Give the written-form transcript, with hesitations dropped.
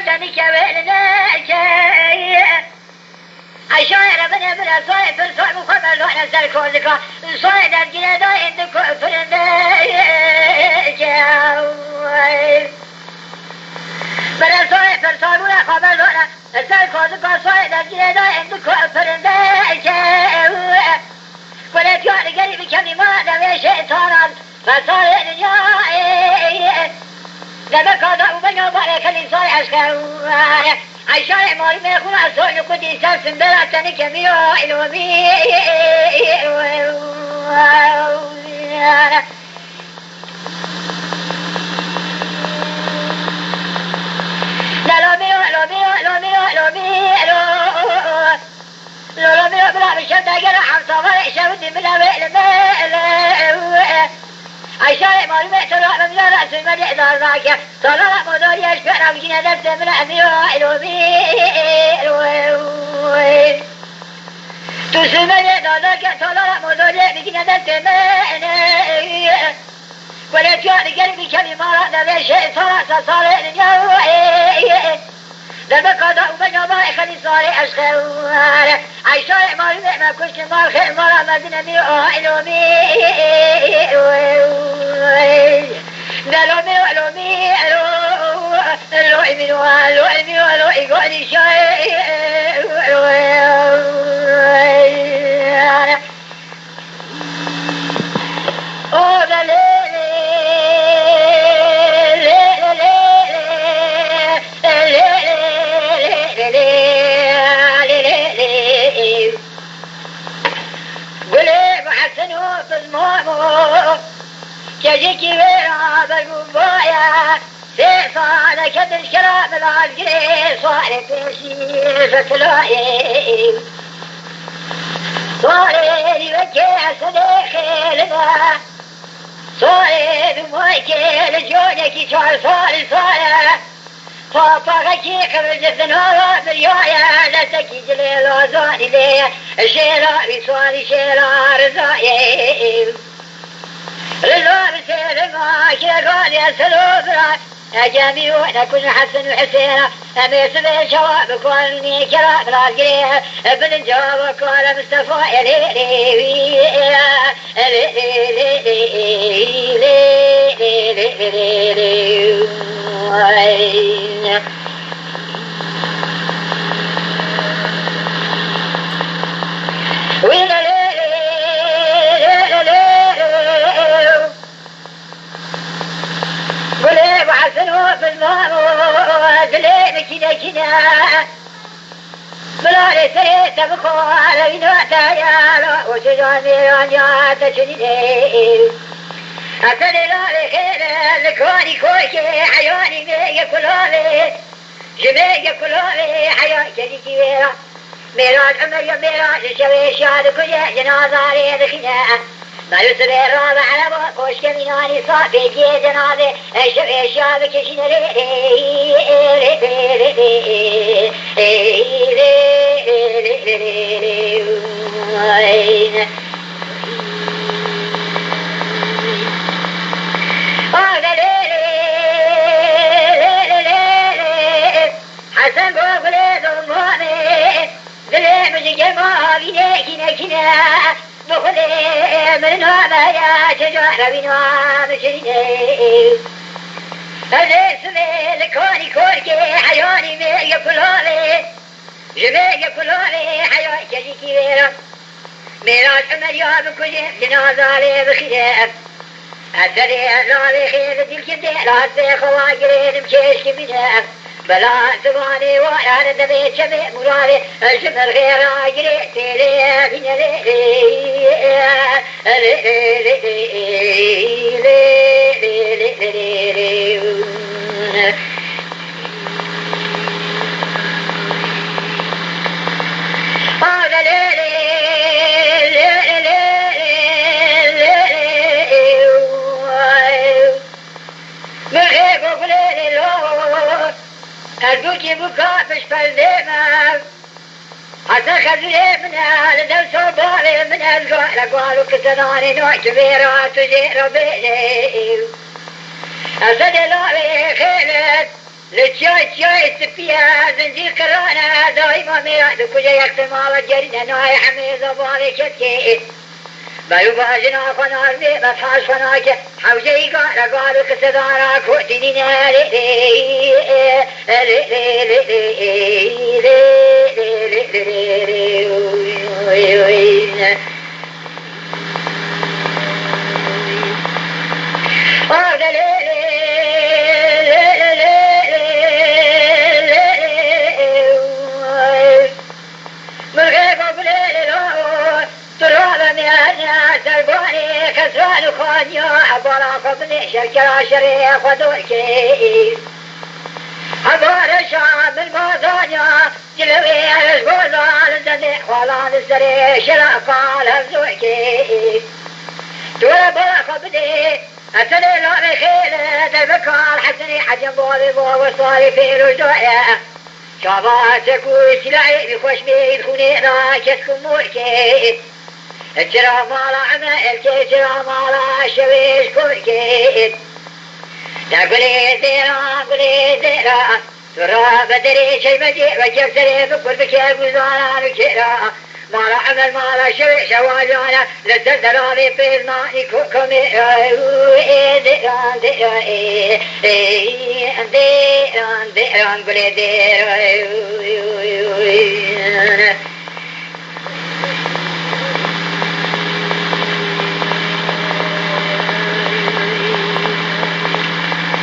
تنك ويلناك عشان ربنا بلا صايد بالصايد مخبر لو نزل كوزك صايد الجنة داين دكو فرنداك بلا صايد بالصايد ولا خبر لو نزل كوزك صايد الجنة داين دكو فرنداك ولا تيار قريب كمي ما دمي شيطانا فصار الدنيا لما كان وبنى بارك الإنسان عشقه عشان ماري ما يكون عصور يكون إنسان سندرا تاني كميو إلومي لو بلا بشدة جرح صفر شودي بلا عشان ما رميت الرحمة من رأس المدح دار معك طلع مدار يشفع بجنة دفت من أمير الوبيل تسمى دارك طلع مدار بجنة دفت من ولا تيار قلبي كمي مرض بشيء صلاة صالح اليوم لما قضاء بنا ما يخلي صالح أشخار عشان ما رميت ما كنت ما خير مرة مدينة ميوه جيكي ويرا بالقبايا سيفانا كدر شراب العالقري صارت بشير فتلايم صارت يوجه صديقي لنا صارت مويكي لجونك صارت فاطاقي قبل جثنها باليايا لا تكي جليل وزاني لي شيرا بصواني شيرا رزايم لله بسيرما كيقال يا سلوبرا أجامي ونكون حسن وحسين أميس بالشواب كوني كراب العقلية ابن الجواب كون مصطفى قليب حسنوا في المامود لين كده بلاري سريت بخوار بنوتا يالو وشجاني رانيات شديد أتني لاري خير لكوني كوكي حيواني ميجا كلولي جميجا كلولي حيوان كدي كبيرا ميران عمر يا ميران الشوي شاد كجا جنازاري دخنا ما يسر الرابع على بوش كميناني صافي جي جنازي الشوي شاد كشنا حسن بوغلي ضماني ذلي مجي ما بيني كنا بخلي من نوما يا شجاع بنوام شريني هذي سمي لكوني كوركي حيواني ميجا كلولي جميجا كلولي حيوان كجي كبيرا ميراج عمر يا بكجي جنازالي بخلاف أثري لالي خير دلك لا تخوا قرين مشيش كبيرا بلا زماني وانا دبي شبي مراري الجمر غير عجري تيري أرجوكي بكافش فالدماغ حتى خذلي من هذا درس وبالي من الجوال قالوا كسراني نوع كبير وتجير بيلي أسد الله خيرت لتشاي السبيا زنجير كرانا دايما ميراد كجا يكتمال الجريدة نوعي حميد أبوالي كتكي بلو باجنا فنار بي بطاش فناك حوجي قالوا كسدارا كوتينينا لي كسران خانيا عبارة فضني شركة شريخ ودوكي عبارة شعب الموضانيا جلوي الغزال الزنيق والان السري شرقال الزوكي دولة بلا فضني أتني لوري خيلة تبكال حسني حجم بولي وصالي في رجوية شاباتك وسلاعي بخوش بيد خونينا كسكم موكي الجرا مالا عمائل الجرا مالا شويش كوكيد تقولي زيرا ترى بدري شي مجيء وجب سري بكل بكير وزانا نكيرا مالا عمل مالا شويش واجانا للزلزلاني في الماء كوكمي ديران قولي ديران